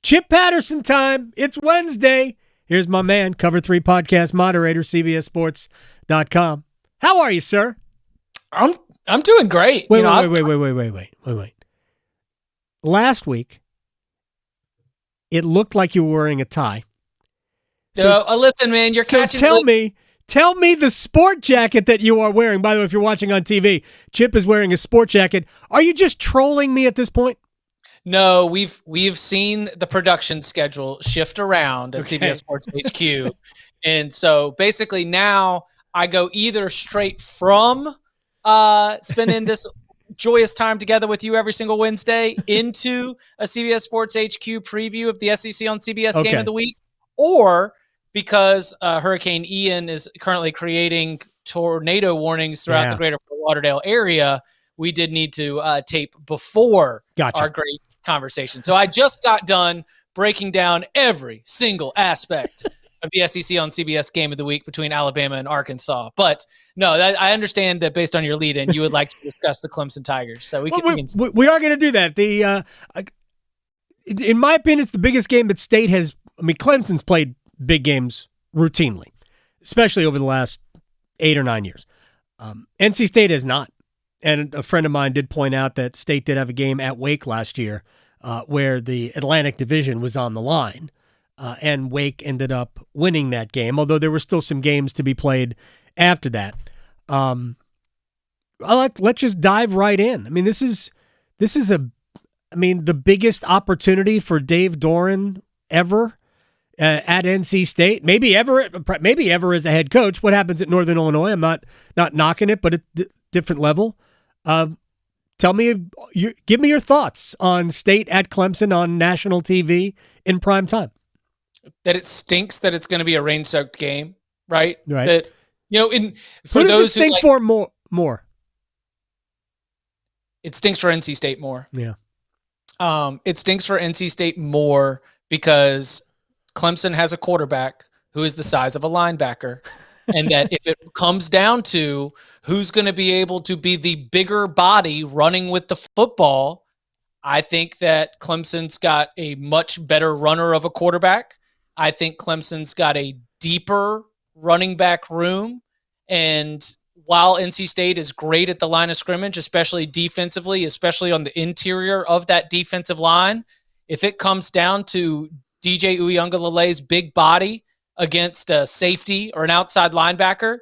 Chip Patterson time. It's Wednesday. Here's my man, Cover 3 podcast moderator, CBSSports.com. How are you, sir? I'm doing great. Wait. Last week, it looked like you were wearing a tie. Listen, man, you're catching. Tell me the sport jacket that you are wearing. By the way, if you're watching on TV, Chip is wearing a sport jacket. Are you just trolling me at this point? No, we've seen the production schedule shift around at CBS Sports HQ. And so basically now I go either straight from spending this joyous time together with you every single Wednesday into a CBS Sports HQ preview of the SEC on CBS Game of the Week, or because Hurricane Ian is currently creating tornado warnings throughout the greater Fort Lauderdale area, we did need to tape before our great conversation. So I just got done breaking down every single aspect of the SEC on CBS Game of the Week between Alabama and Arkansas. But no, I understand that based on your lead-in, you would like to discuss the Clemson Tigers. So we are going to do that. In my opinion, it's the biggest game that State has. I mean, Clemson's played big games routinely, especially over the last 8 or 9 years. NC State has not. And a friend of mine did point out that State did have a game at Wake last year where the Atlantic Division was on the line, and Wake ended up winning that game, although there were still some games to be played after that. Let's just dive right in. I mean, this is the biggest opportunity for Dave Doran ever at NC State, maybe ever as a head coach. What happens at Northern Illinois? I'm not knocking it, but at a different level. Give me your thoughts on State at Clemson on national TV in prime time. That it stinks that it's going to be a rain-soaked game, right? Right. That for those who stink for more. It stinks for NC State more. Yeah. It stinks for NC State more because Clemson has a quarterback who is the size of a linebacker. And that if it comes down to who's going to be able to be the bigger body running with the football, I think that Clemson's got a much better runner of a quarterback. I think Clemson's got a deeper running back room. And while NC State is great at the line of scrimmage, especially defensively, especially on the interior of that defensive line, if it comes down to DJ Uiagalelei's big body against a safety or an outside linebacker,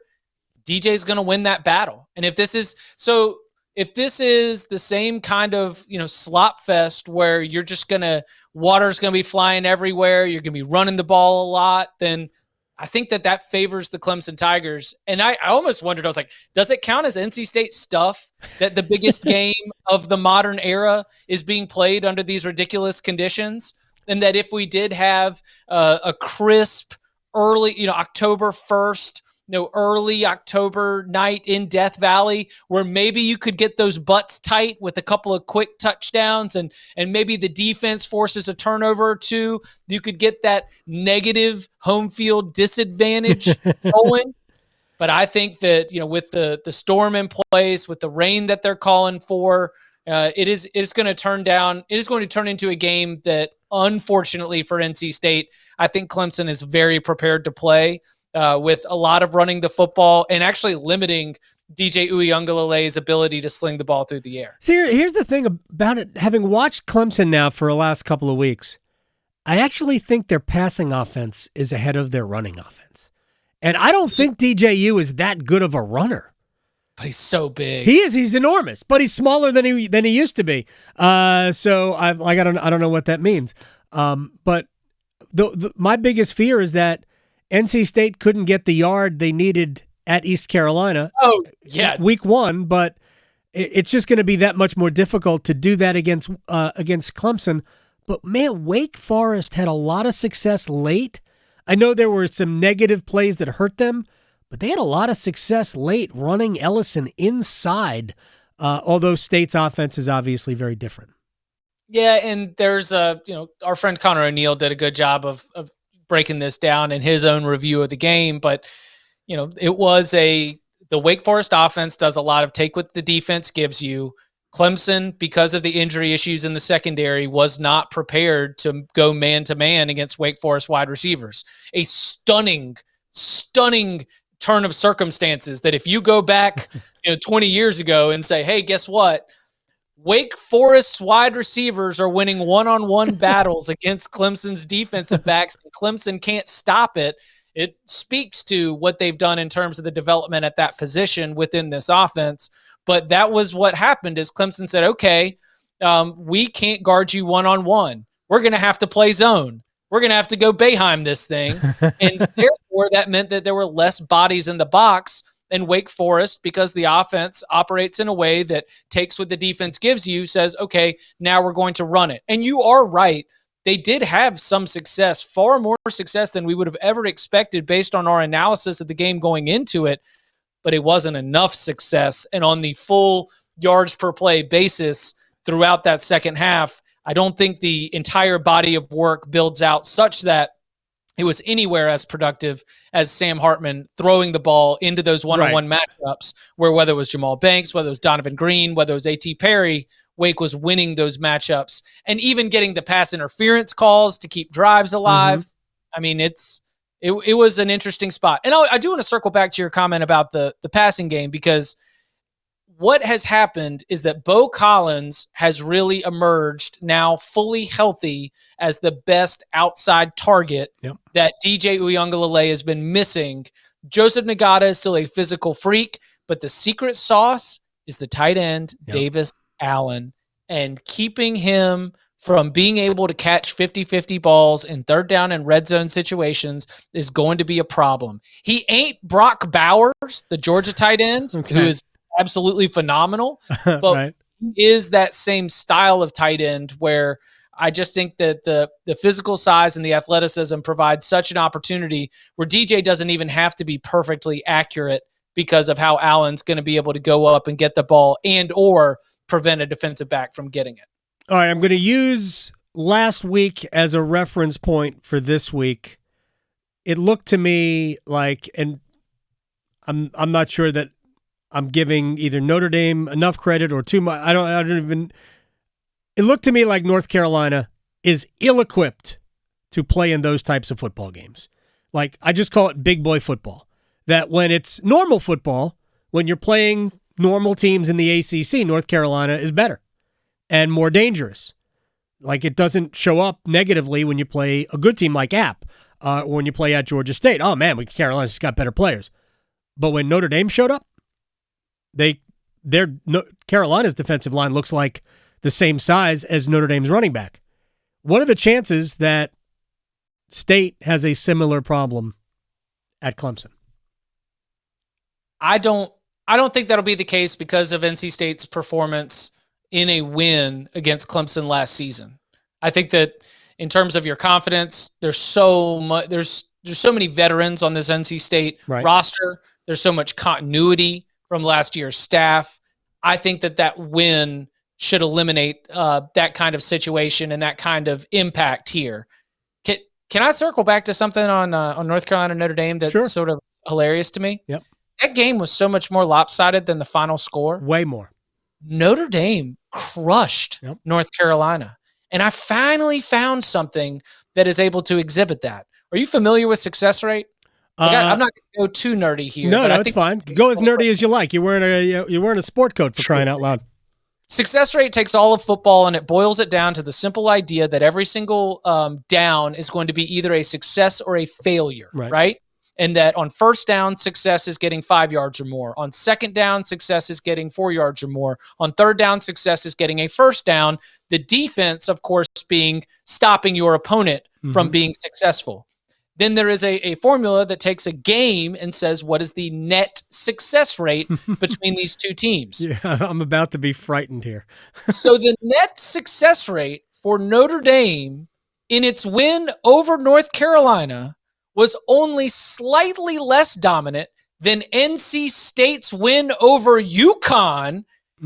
DJ's going to win that battle. And if this is the same kind of, slop fest where you're just water's going to be flying everywhere, you're going to be running the ball a lot, then I think that favors the Clemson Tigers. And I almost wondered, I was like, does it count as NC State stuff that the biggest game of the modern era is being played under these ridiculous conditions? And that if we did have a crisp, early, October 1st, early October night in Death Valley where maybe you could get those butts tight with a couple of quick touchdowns and maybe the defense forces a turnover or two, you could get that negative home field disadvantage going. But I think that, with the storm in place, with the rain that they're calling for, it's going to turn into a game that, unfortunately for NC State, I think Clemson is very prepared to play with a lot of running the football and actually limiting DJ Uiagalelei's ability to sling the ball through the air. See, here's the thing about it. Having watched Clemson now for the last couple of weeks, I actually think their passing offense is ahead of their running offense. And I don't think DJU is that good of a runner. But he's so big. He is. He's enormous, but he's smaller than he used to be. So I don't know what that means. But my biggest fear is that NC State couldn't get the yard they needed at East Carolina. Oh, yeah. Week 1, but it's just going to be that much more difficult to do that against Clemson. But man, Wake Forest had a lot of success late. I know there were some negative plays that hurt them, but they had a lot of success late running Ellison inside, although State's offense is obviously very different. Yeah, and there's our friend Connor O'Neill did a good job of breaking this down in his own review of the game, but it was the Wake Forest offense does a lot of take what the defense gives you, Clemson, because of the injury issues in the secondary, was not prepared to go man-to-man against Wake Forest wide receivers. A stunning turn of circumstances that if you go back 20 years ago and say, hey, guess what? Wake Forest's wide receivers are winning one-on-one battles against Clemson's defensive backs, and Clemson can't stop it. It speaks to what they've done in terms of the development at that position within this offense. But that was what happened is Clemson said, okay, we can't guard you one-on-one. We're going to have to play zone. We're going to have to go Boeheim this thing. And therefore, that meant that there were less bodies in the box in Wake Forest because the offense operates in a way that takes what the defense gives you, says, okay, now we're going to run it. And you are right. They did have some success, far more success than we would have ever expected based on our analysis of the game going into it, but it wasn't enough success. And on the full yards per play basis throughout that second half, I don't think the entire body of work builds out such that it was anywhere as productive as Sam Hartman throwing the ball into those one-on-one matchups where whether it was Jamal Banks, whether it was Donovan Green, whether it was A.T. Perry, Wake was winning those matchups and even getting the pass interference calls to keep drives alive. Mm-hmm. I mean, it was an interesting spot. And I do want to circle back to your comment about the passing game because what has happened is that Bo Collins has really emerged now fully healthy as the best outside target that DJ Uiagalelei has been missing. Joseph Nagata is still a physical freak, but the secret sauce is the tight end, Davis Allen, and keeping him from being able to catch 50-50 balls in third down and red zone situations is going to be a problem. He ain't Brock Bowers, the Georgia tight end, who is absolutely phenomenal, but he is that same style of tight end where I just think that the physical size and the athleticism provides such an opportunity where DJ doesn't even have to be perfectly accurate because of how Allen's going to be able to go up and get the ball and or prevent a defensive back from getting it. All right, I'm going to use last week as a reference point for this week. It looked to me like, and I'm not sure that I'm giving either Notre Dame enough credit or too much. I don't even. It looked to me like North Carolina is ill-equipped to play in those types of football games. Like, I just call it big boy football. That when it's normal football, when you're playing normal teams in the ACC, North Carolina is better and more dangerous. Like, it doesn't show up negatively when you play a good team like App or when you play at Georgia State. Oh, man, Carolina's just got better players. But when Notre Dame showed up, Carolina's defensive line looks like the same size as Notre Dame's running back. What are the chances that State has a similar problem at Clemson? I don't think that'll be the case because of NC State's performance in a win against Clemson last season. I think that in terms of your confidence, there's so many veterans on this NC State roster. There's so much continuity from last year's staff. I think that win should eliminate that kind of situation and that kind of impact here. Can I circle back to something on North Carolina Notre Dame that's sort of hilarious to me? Yep. That game was so much more lopsided than the final score. Way more. Notre Dame crushed North Carolina. And I finally found something that is able to exhibit that. Are you familiar with success rate? I'm not going to go too nerdy here. No, it's fine. Go as nerdy as you like. You're wearing a sport coat for crying out loud. Success rate takes all of football and it boils it down to the simple idea that every single down is going to be either a success or a failure, right? And that on first down, success is getting 5 yards or more. On second down, success is getting 4 yards or more. On third down, success is getting a first down. The defense, of course, being stopping your opponent from being successful. Then there is a formula that takes a game and says, what is the net success rate between these two teams? Yeah, I'm about to be frightened here. So the net success rate for Notre Dame in its win over North Carolina was only slightly less dominant than NC State's win over UConn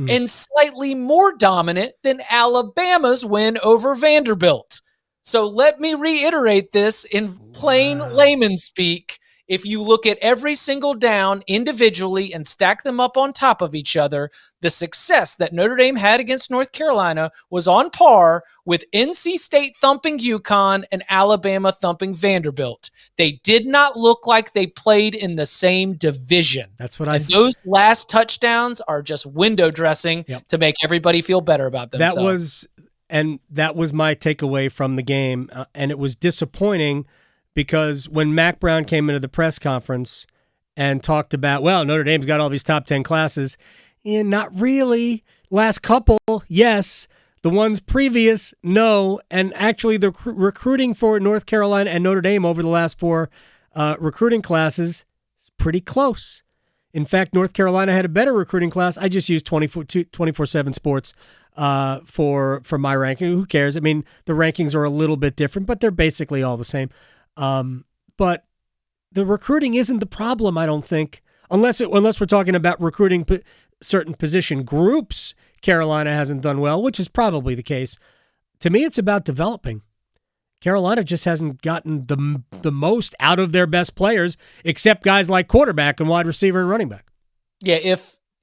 and slightly more dominant than Alabama's win over Vanderbilt. So let me reiterate this in plain layman speak. if you look at every single down individually and stack them up on top of each other, the success that Notre Dame had against North Carolina was on par with NC State thumping UConn and Alabama thumping Vanderbilt. They did not look like they played in the same division. That's what I And those last touchdowns are just window dressing to make everybody feel better about themselves. That was my takeaway from the game, and it was disappointing because when Mac Brown came into the press conference and talked about, well, Notre Dame's got all these top 10 classes, not really. Last couple, yes. The ones previous, no. And actually, the recruiting for North Carolina and Notre Dame over the last 4 recruiting classes is pretty close. In fact, North Carolina had a better recruiting class. I just used 24/7 Sports for my ranking. Who cares? I mean, the rankings are a little bit different, but they're basically all the same. But the recruiting isn't the problem, I don't think, unless we're talking about recruiting certain position groups. Carolina hasn't done well, which is probably the case. To me, it's about developing. Carolina just hasn't gotten the most out of their best players, except guys like quarterback and wide receiver and running back. Yeah,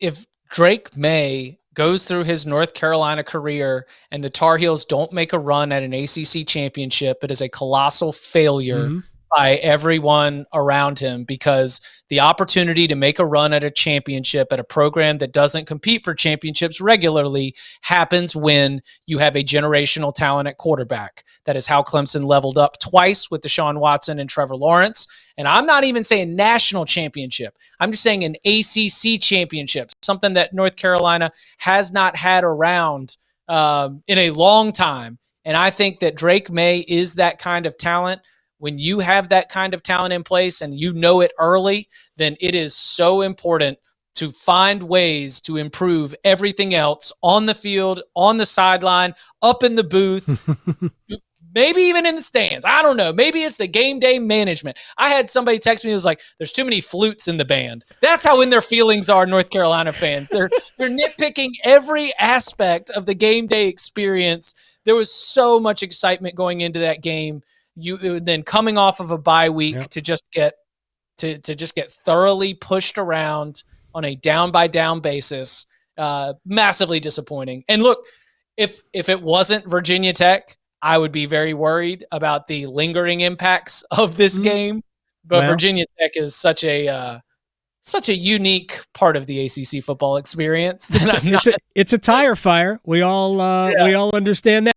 if Drake May goes through his North Carolina career and the Tar Heels don't make a run at an ACC championship, it is a colossal failure by everyone around him, because the opportunity to make a run at a championship at a program that doesn't compete for championships regularly happens when you have a generational talent at quarterback. That is how Clemson leveled up twice with Deshaun Watson and Trevor Lawrence. And I'm not even saying national championship. I'm just saying an ACC championship, something that North Carolina has not had around in a long time. And I think that Drake May is that kind of talent. When you have that kind of talent in place and you know it early, then it is so important to find ways to improve everything else on the field, on the sideline, up in the booth, maybe even in the stands. I don't know. Maybe it's the game day management. I had somebody text me who was like, there's too many flutes in the band. That's how in their feelings are North Carolina fans. They're nitpicking every aspect of the game day experience. There was so much excitement going into that game. You then coming off of a bye week to just get thoroughly pushed around on a down by down basis, massively disappointing. And look, if it wasn't Virginia Tech, I would be very worried about the lingering impacts of this game. But Virginia Tech is such a unique part of the ACC football experience. It's a tire fire. We all understand that.